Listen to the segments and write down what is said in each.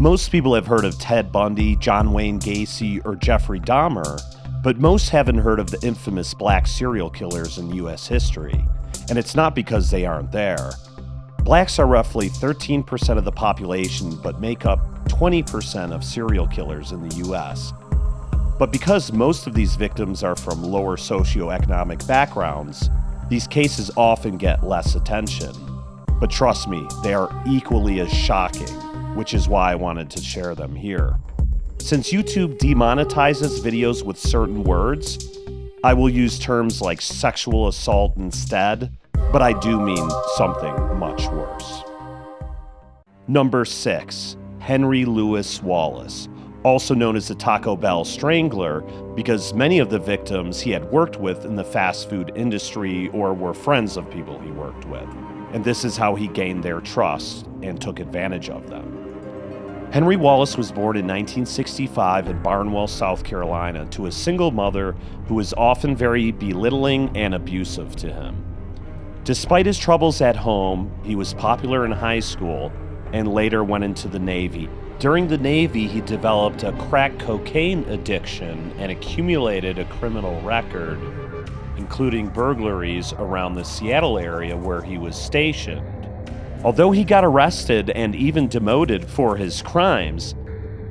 Most people have heard of Ted Bundy, John Wayne Gacy, or Jeffrey Dahmer, but most haven't heard of the infamous black serial killers in U.S. history. And it's not because they aren't there. Blacks are roughly 13% of the population, but make up 20% of serial killers in the U.S. But because most of these victims are from lower socioeconomic backgrounds, these cases often get less attention. But trust me, they are equally as shocking, which is why I wanted to share them here. Since YouTube demonetizes videos with certain words, I will use terms like sexual assault instead, but I do mean something much worse. Number 6, Henry Louis Wallace, also known as the Taco Bell Strangler, because many of the victims he had worked with in the fast food industry or were friends of people he worked with. And this is how he gained their trust and took advantage of them. Henry Wallace was born in 1965 in Barnwell, South Carolina, to a single mother who was often very belittling and abusive to him. Despite his troubles at home, he was popular in high school and later went into the Navy. During the Navy, he developed a crack cocaine addiction and accumulated a criminal record, including burglaries around the Seattle area where he was stationed. Although he got arrested and even demoted for his crimes,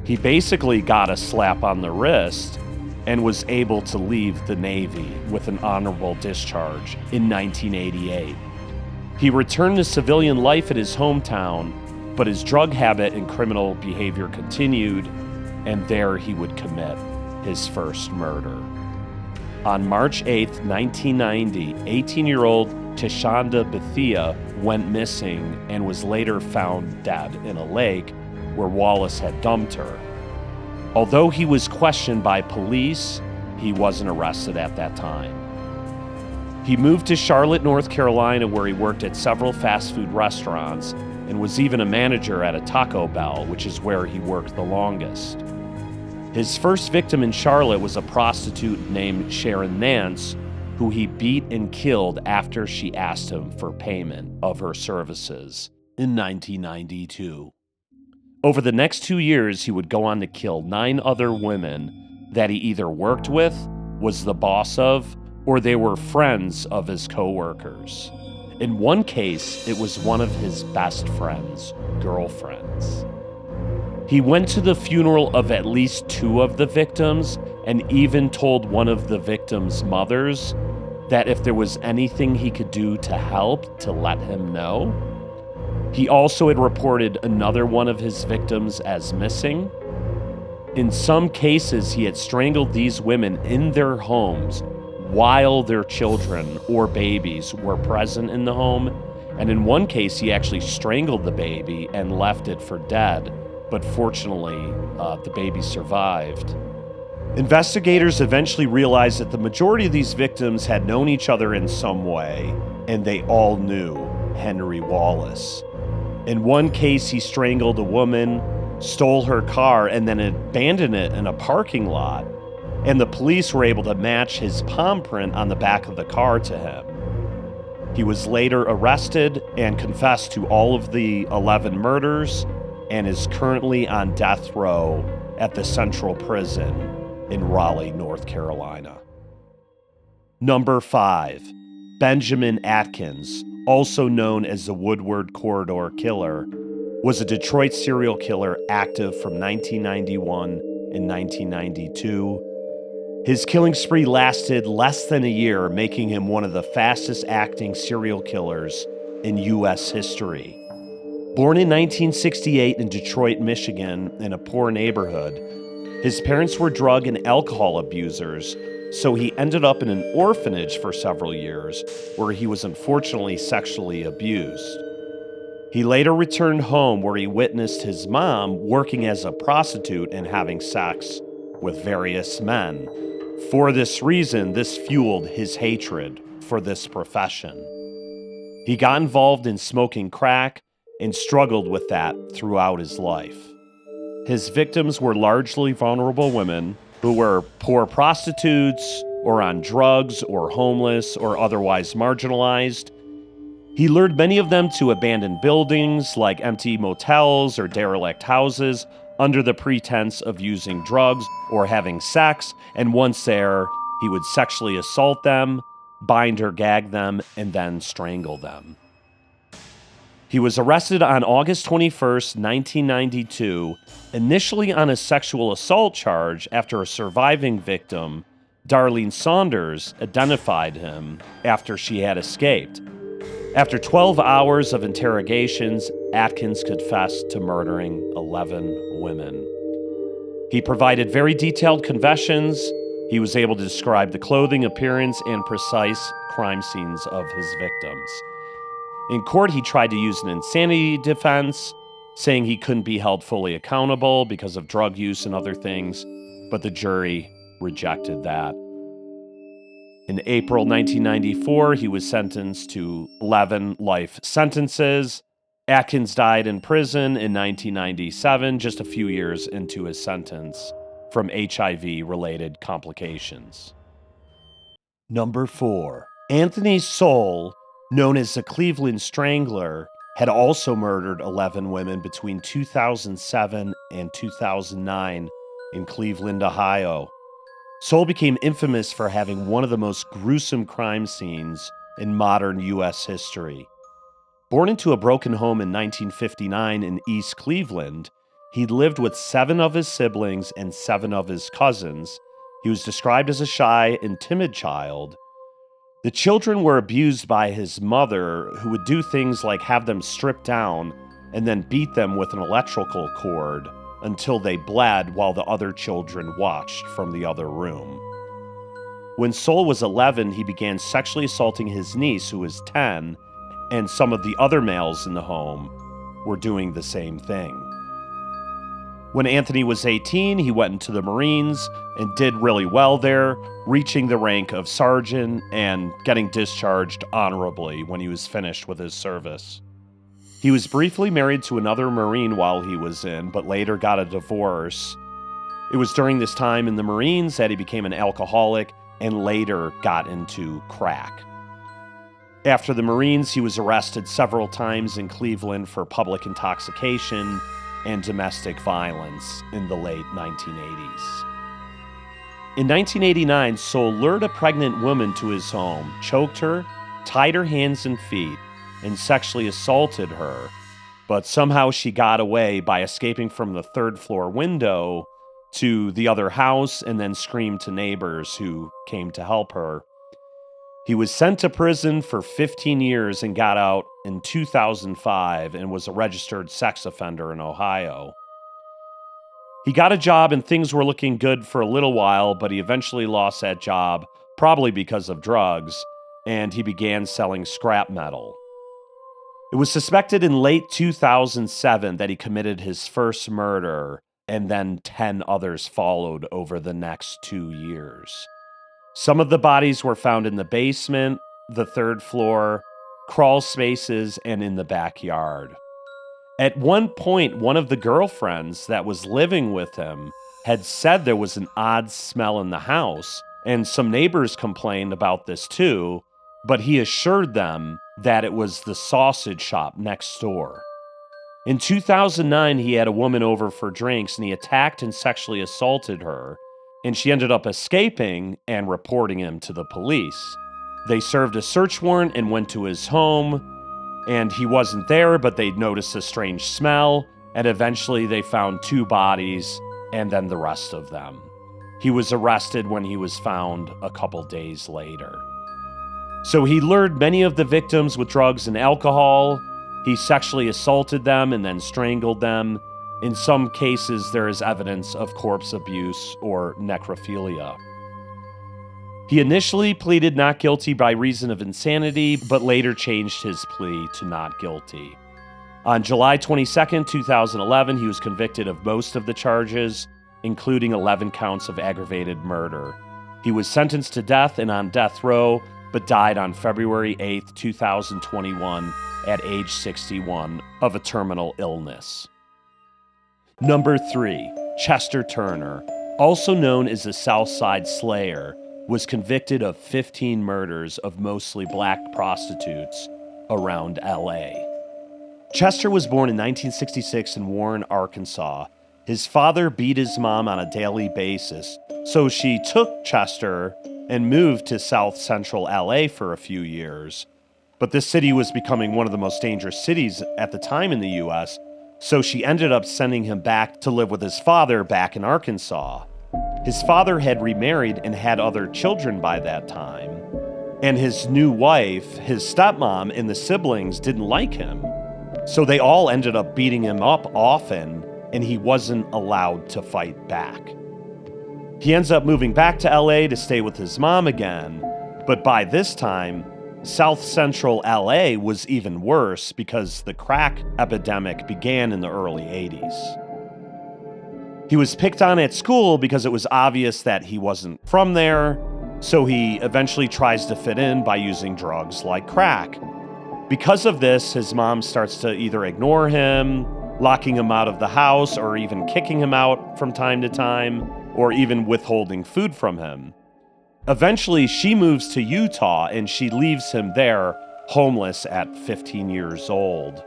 he basically got a slap on the wrist and was able to leave the Navy with an honorable discharge in 1988. He returned to civilian life at his hometown, but his drug habit and criminal behavior continued, and there he would commit his first murder. On March 8, 1990, 18-year-old Tashonda Bethia went missing and was later found dead in a lake where Wallace had dumped her. Although he was questioned by police, he wasn't arrested at that time. He moved to Charlotte, North Carolina, where he worked at several fast food restaurants and was even a manager at a Taco Bell, which is where he worked the longest. His first victim in Charlotte was a prostitute named Sharon Nance, who he beat and killed after she asked him for payment of her services in 1992. Over the next 2 years, he would go on to kill 9 other women that he either worked with, was the boss of, or they were friends of his co-workers. In one case, it was one of his best friend's girlfriends. He went to the funeral of at least 2 of the victims and even told one of the victims' mothers that if there was anything he could do to help, to let him know. He also had reported another one of his victims as missing. In some cases, he had strangled these women in their homes while their children or babies were present in the home. And in one case, he actually strangled the baby and left it for dead. But fortunately, the baby survived. Investigators eventually realized that the majority of these victims had known each other in some way, and they all knew Henry Wallace. In one case, he strangled a woman, stole her car, and then abandoned it in a parking lot, and the police were able to match his palm print on the back of the car to him. He was later arrested and confessed to all of the 11 murders and is currently on death row at the Central Prison in Raleigh, North Carolina. Number 5, Benjamin Atkins, also known as the Woodward Corridor Killer, was a Detroit serial killer active from 1991 and 1992. His killing spree lasted less than a year, making him one of the fastest acting serial killers in U.S. history. Born in 1968 in Detroit, Michigan, in a poor neighborhood, his parents were drug and alcohol abusers, so he ended up in an orphanage for several years, where he was unfortunately sexually abused. He later returned home, where he witnessed his mom working as a prostitute and having sex with various men. For this reason, this fueled his hatred for this profession. He got involved in smoking crack and struggled with that throughout his life. His victims were largely vulnerable women who were poor prostitutes or on drugs or homeless or otherwise marginalized. He lured many of them to abandoned buildings like empty motels or derelict houses, under the pretense of using drugs or having sex, and once there, he would sexually assault them, bind or gag them, and then strangle them. He was arrested on August 21st, 1992, initially on a sexual assault charge after a surviving victim, Darlene Saunders, identified him after she had escaped. After 12 hours of interrogations, Atkins confessed to murdering 11 women. He provided very detailed confessions. He was able to describe the clothing, appearance, and precise crime scenes of his victims. In court, he tried to use an insanity defense, saying he couldn't be held fully accountable because of drug use and other things, but the jury rejected that. In April 1994, he was sentenced to 11 life sentences. Atkins died in prison in 1997, just a few years into his sentence, from HIV-related complications. Number 4. Anthony Sowell, known as the Cleveland Strangler, had also murdered 11 women between 2007 and 2009 in Cleveland, Ohio. Sowell became infamous for having one of the most gruesome crime scenes in modern U.S. history. Born into a broken home in 1959 in East Cleveland, he lived with 7 of his siblings and 7 of his cousins. He was described as a shy and timid child. The children were abused by his mother, who would do things like have them stripped down and then beat them with an electrical cord until they bled while the other children watched from the other room. When Sowell was 11, he began sexually assaulting his niece, who was 10, and some of the other males in the home were doing the same thing. When Anthony was 18, he went into the Marines and did really well there, reaching the rank of sergeant and getting discharged honorably when he was finished with his service. He was briefly married to another Marine while he was in, but later got a divorce. It was during this time in the Marines that he became an alcoholic and later got into crack. After the Marines, he was arrested several times in Cleveland for public intoxication and domestic violence in the late 1980s. In 1989, Sowell lured a pregnant woman to his home, choked her, tied her hands and feet, and sexually assaulted her, but somehow she got away by escaping from the third-floor window to the other house and then screamed to neighbors who came to help her. He was sent to prison for 15 years and got out in 2005 and was a registered sex offender in Ohio. He got a job and things were looking good for a little while, but he eventually lost that job, probably because of drugs, and he began selling scrap metal. It was suspected in late 2007 that he committed his first murder, and then 10 others followed over the next 2 years. Some of the bodies were found in the basement, the third floor, crawl spaces, and in the backyard. At one point, one of the girlfriends that was living with him had said there was an odd smell in the house, and some neighbors complained about this too, but he assured them that it was the sausage shop next door. In 2009, he had a woman over for drinks, and he attacked and sexually assaulted her, and she ended up escaping and reporting him to the police. They served a search warrant and went to his home, and he wasn't there, but they noticed a strange smell, and eventually they found 2 bodies and then the rest of them. He was arrested when he was found a couple days later. So he lured many of the victims with drugs and alcohol. He sexually assaulted them and then strangled them. In some cases, there is evidence of corpse abuse or necrophilia. He initially pleaded not guilty by reason of insanity, but later changed his plea to not guilty. On July 22, 2011, he was convicted of most of the charges, including 11 counts of aggravated murder. He was sentenced to death and on death row, but died on February 8, 2021, at age 61 of a terminal illness. Number 3, Chester Turner, also known as the Southside Slayer, was convicted of 15 murders of mostly black prostitutes around LA. Chester was born in 1966 in Warren, Arkansas. His father beat his mom on a daily basis, so she took Chester and moved to South Central LA for a few years. But this city was becoming one of the most dangerous cities at the time in the US, so she ended up sending him back to live with his father back in Arkansas. His father had remarried and had other children by that time, and his new wife, his stepmom, and the siblings didn't like him. So they all ended up beating him up often, and he wasn't allowed to fight back. He ends up moving back to LA to stay with his mom again, but by this time, South Central LA was even worse because the crack epidemic began in the early 80s. He was picked on at school because it was obvious that he wasn't from there, so he eventually tries to fit in by using drugs like crack. Because of this, his mom starts to either ignore him, locking him out of the house, or even kicking him out from time to time, or even withholding food from him. Eventually, she moves to Utah and she leaves him there, homeless at 15 years old.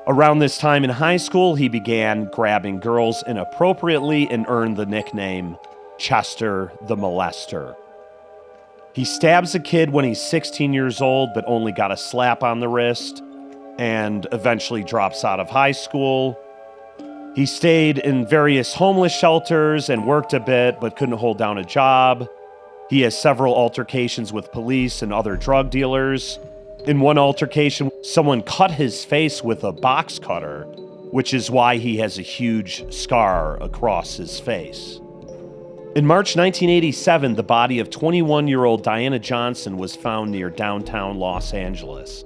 Around this time in high school, he began grabbing girls inappropriately and earned the nickname Chester the Molester. He stabs a kid when he's 16 years old, but only got a slap on the wrist, and eventually drops out of high school. He stayed in various homeless shelters and worked a bit, but couldn't hold down a job. He has several altercations with police and other drug dealers. In one altercation, someone cut his face with a box cutter, which is why he has a huge scar across his face. In March 1987, the body of 21-year-old Diana Johnson was found near downtown Los Angeles.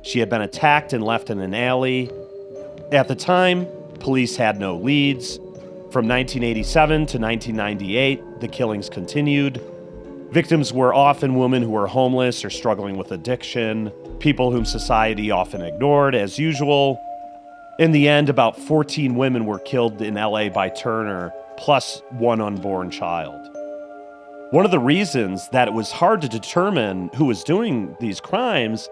She had been attacked and left in an alley. At the time, police had no leads. From 1987 to 1998, the killings continued. Victims were often women who were homeless or struggling with addiction, people whom society often ignored, as usual. In the end, about 14 women were killed in LA by Turner, plus one unborn child. One of the reasons that it was hard to determine who was doing these crimes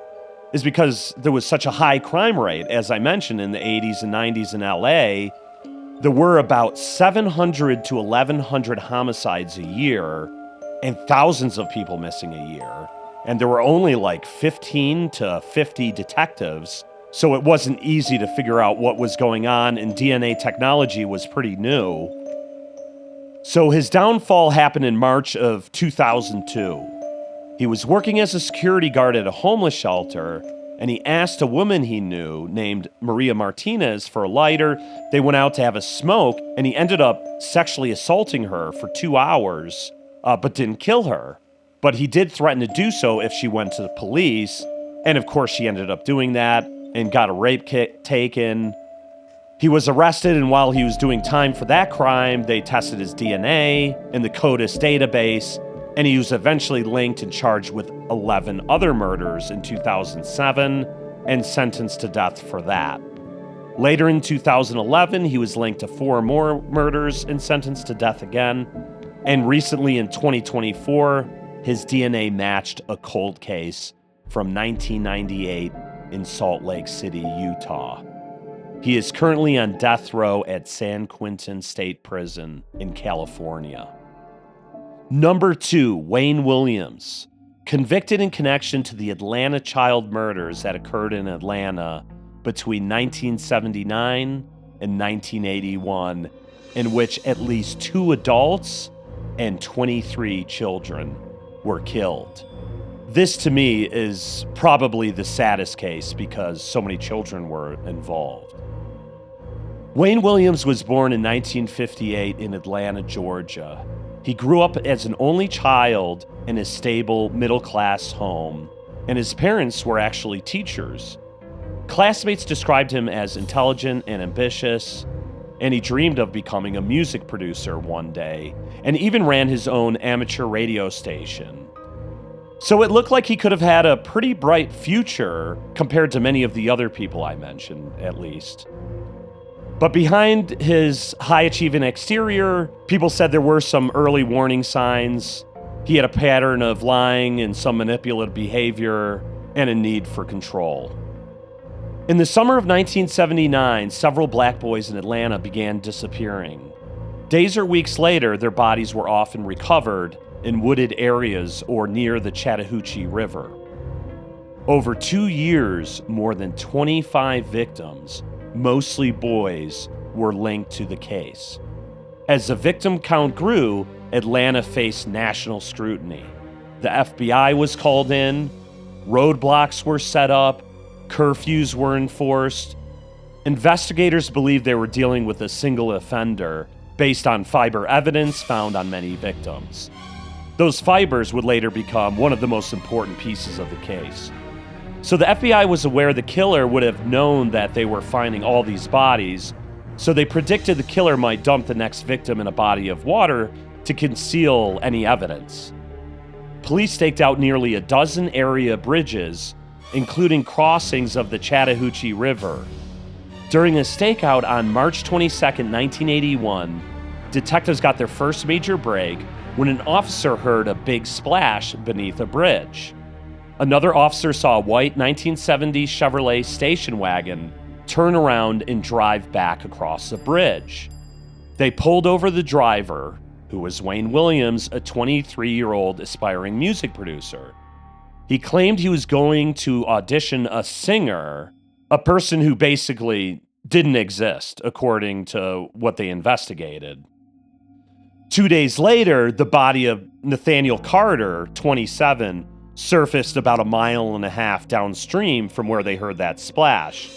is because there was such a high crime rate. As I mentioned, in the 80s and 90s in LA, there were about 700 to 1,100 homicides a year and thousands of people missing a year. And there were only like 15 to 50 detectives, so it wasn't easy to figure out what was going on, and DNA technology was pretty new. So his downfall happened in March of 2002. He was working as a security guard at a homeless shelter, and he asked a woman he knew named Maria Martinez for a lighter. They went out to have a smoke, and he ended up sexually assaulting her for 2 hours, but didn't kill her. But he did threaten to do so if she went to the police, and of course she ended up doing that and got a rape kit taken. He was arrested, and while he was doing time for that crime, they tested his DNA in the CODIS database, and he was eventually linked and charged with 11 other murders in 2007 and sentenced to death for that. Later in 2011, he was linked to 4 more murders and sentenced to death again. And recently in 2024, his DNA matched a cold case from 1998 in Salt Lake City, Utah. He is currently on death row at San Quentin State Prison in California. Number 2, Wayne Williams. Convicted in connection to the Atlanta child murders that occurred in Atlanta between 1979 and 1981, in which at least 2 adults and 23 children were killed. This, to me, is probably the saddest case because so many children were involved. Wayne Williams was born in 1958 in Atlanta, Georgia. He grew up as an only child in a stable, middle-class home, and his parents were actually teachers. Classmates described him as intelligent and ambitious, and he dreamed of becoming a music producer one day, and even ran his own amateur radio station. So it looked like he could have had a pretty bright future compared to many of the other people I mentioned, at least. But behind his high-achieving exterior, people said there were some early warning signs. He had a pattern of lying and some manipulative behavior, and a need for control. In the summer of 1979, several black boys in Atlanta began disappearing. Days or weeks later, their bodies were often recovered in wooded areas or near the Chattahoochee River. Over 2 years, more than 25 victims, mostly boys, were linked to the case. As the victim count grew, Atlanta faced national scrutiny. The FBI was called in, roadblocks were set up, curfews were enforced. Investigators believed they were dealing with a single offender based on fiber evidence found on many victims. Those fibers would later become one of the most important pieces of the case. So the FBI was aware the killer would have known that they were finding all these bodies, so they predicted the killer might dump the next victim in a body of water to conceal any evidence. Police staked out nearly a dozen area bridges, including crossings of the Chattahoochee River. During a stakeout on March 22, 1981, detectives got their first major break when an officer heard a big splash beneath a bridge. Another officer saw a white 1970 Chevrolet station wagon turn around and drive back across the bridge. They pulled over the driver, who was Wayne Williams, a 23-year-old aspiring music producer. He claimed he was going to audition a singer, a person who basically didn't exist, according to what they investigated. 2 days later, the body of Nathaniel Carter, 27, surfaced about 1.5 miles downstream from where they heard that splash.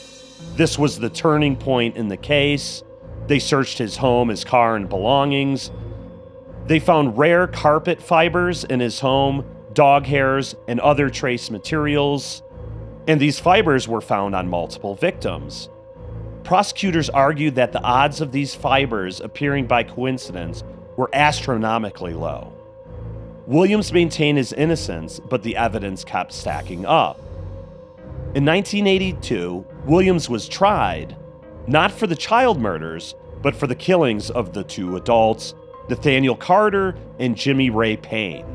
This was the turning point in the case. They searched his home, his car, and belongings. They found rare carpet fibers in his home, dog hairs, and other trace materials, and these fibers were found on multiple victims. Prosecutors argued that the odds of these fibers appearing by coincidence were astronomically low. Williams maintained his innocence, but the evidence kept stacking up. In 1982, Williams was tried, not for the child murders, but for the killings of the 2 adults, Nathaniel Carter and Jimmy Ray Payne.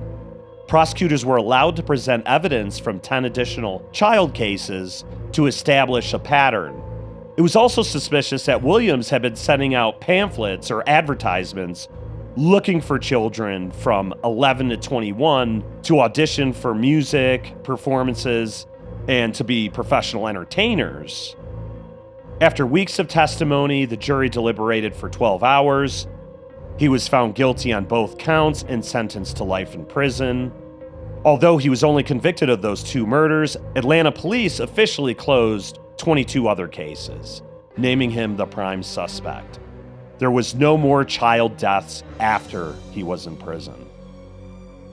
Prosecutors were allowed to present evidence from 10 additional child cases to establish a pattern. It was also suspicious that Williams had been sending out pamphlets or advertisements looking for children from 11 to 21 to audition for music, performances, and to be professional entertainers. After weeks of testimony, the jury deliberated for 12 hours. He was found guilty on both counts and sentenced to life in prison. Although he was only convicted of those 2 murders, Atlanta police officially closed 22 other cases, naming him the prime suspect. There was no more child deaths after he was in prison.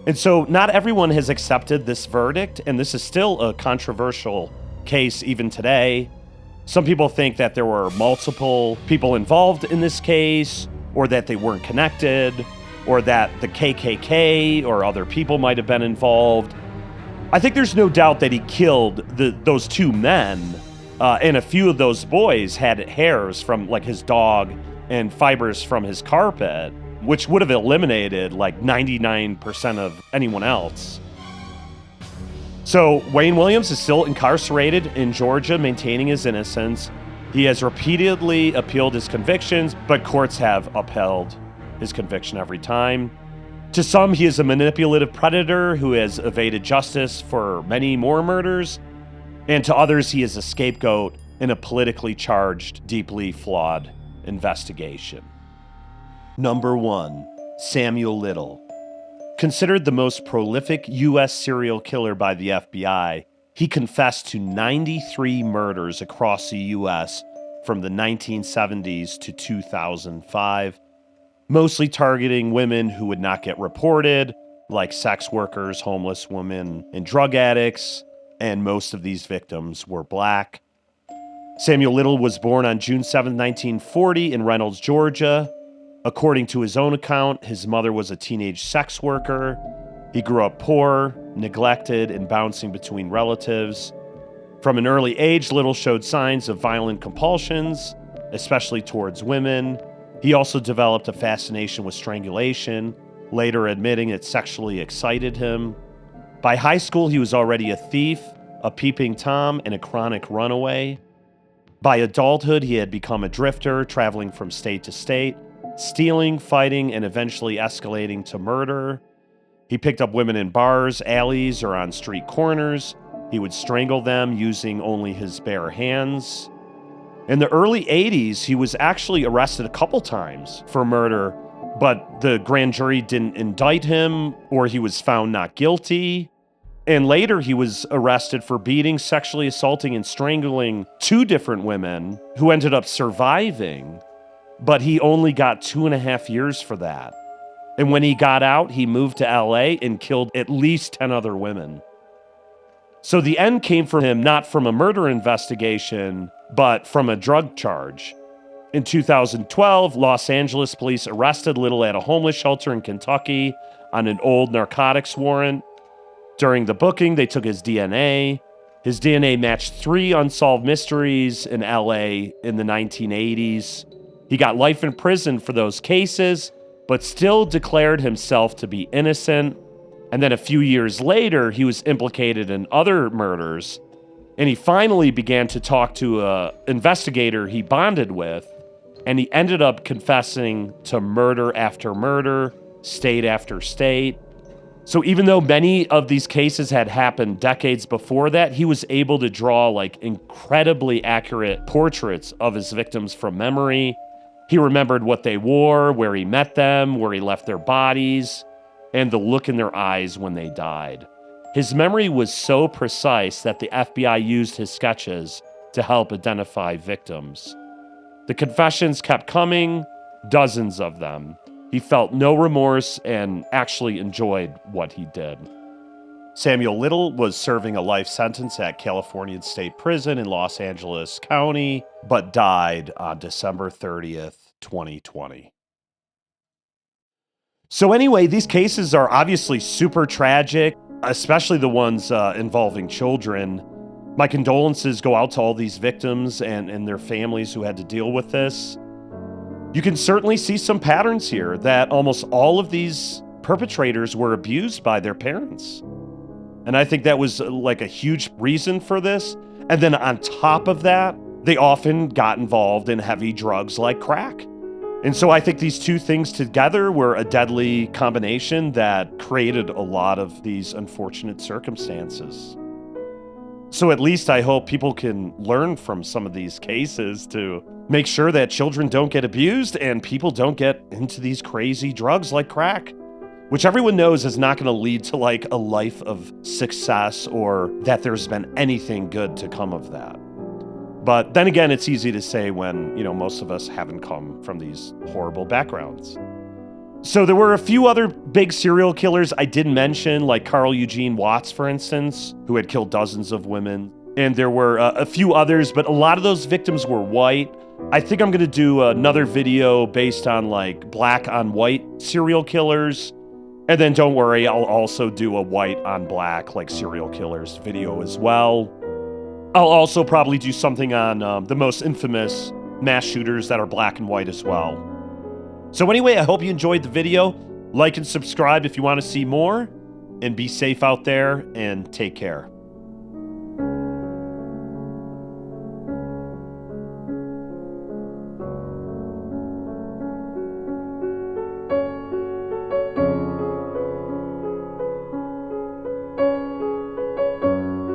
And so not everyone has accepted this verdict, and this is still a controversial case even today. Some people think that there were multiple people involved in this case, or that they weren't connected, or that the KKK or other people might have been involved. I think there's no doubt that he killed those 2 men, and a few of those boys had hairs from like his dog and fibers from his carpet, which would have eliminated like 99% of anyone else. So Wayne Williams is still incarcerated in Georgia, maintaining his innocence. He has repeatedly appealed his convictions, but courts have upheld his conviction every time. To some, he is a manipulative predator who has evaded justice for many more murders, and to others, he is a scapegoat in a politically charged, deeply flawed investigation. Number 1, Samuel Little. Considered the most prolific U.S. serial killer by the FBI, he confessed to 93 murders across the U.S. from the 1970s to 2005, mostly targeting women who would not get reported, like sex workers, homeless women, and drug addicts, and most of these victims were black. Samuel Little was born on June 7, 1940 in Reynolds, Georgia. According to his own account, his mother was a teenage sex worker. He grew up poor, neglected, and bouncing between relatives. From an early age, Little showed signs of violent compulsions, especially towards women. He also developed a fascination with strangulation, later admitting it sexually excited him. By high school, he was already a thief, a peeping Tom, and a chronic runaway. By adulthood, he had become a drifter, traveling from state to state, stealing, fighting, and eventually escalating to murder. He picked up women in bars, alleys, or on street corners. He would strangle them using only his bare hands. In the early 80s, he was actually arrested a couple times for murder, but the grand jury didn't indict him, or he was found not guilty. And later, he was arrested for beating, sexually assaulting, and strangling 2 different women who ended up surviving, but he only got 2.5 years for that. And when he got out, he moved to LA and killed at least 10 other women. So the end came for him not from a murder investigation, but from a drug charge. In 2012, Los Angeles police arrested Little at a homeless shelter in Kentucky on an old narcotics warrant. During the booking, they took his DNA. His DNA matched 3 unsolved mysteries in LA in the 1980s. He got life in prison for those cases, but still declared himself to be innocent. And then a few years later, he was implicated in other murders. And he finally began to talk to an investigator he bonded with. And he ended up confessing to murder after murder, state after state. So even though many of these cases had happened decades before that, he was able to draw like incredibly accurate portraits of his victims from memory. He remembered what they wore, where he met them, where he left their bodies, and the look in their eyes when they died. His memory was so precise that the FBI used his sketches to help identify victims. The confessions kept coming, dozens of them. He felt no remorse and actually enjoyed what he did. Samuel Little was serving a life sentence at California State Prison in Los Angeles County, but died on December 30th, 2020. So anyway, these cases are obviously super tragic, especially the ones involving children. My condolences go out to all these victims and their families who had to deal with this. You can certainly see some patterns here that almost all of these perpetrators were abused by their parents. And I think that was like a huge reason for this. And then on top of that, they often got involved in heavy drugs like crack. And so I think these 2 things together were a deadly combination that created a lot of these unfortunate circumstances. So at least I hope people can learn from some of these cases to make sure that children don't get abused and people don't get into these crazy drugs like crack, which everyone knows is not going to lead to like a life of success or that there's been anything good to come of that. But then again, it's easy to say when, most of us haven't come from these horrible backgrounds. So there were a few other big serial killers I didn't mention, like Carl Eugene Watts, for instance, who had killed dozens of women. And there were a few others, but a lot of those victims were white. I think I'm going to do another video based on like black on white serial killers. And then don't worry, I'll also do a white on black like serial killers video as well. I'll also probably do something on the most infamous mass shooters that are black and white as well. So anyway, I hope you enjoyed the video. Like and subscribe if you want to see more. And be safe out there and take care.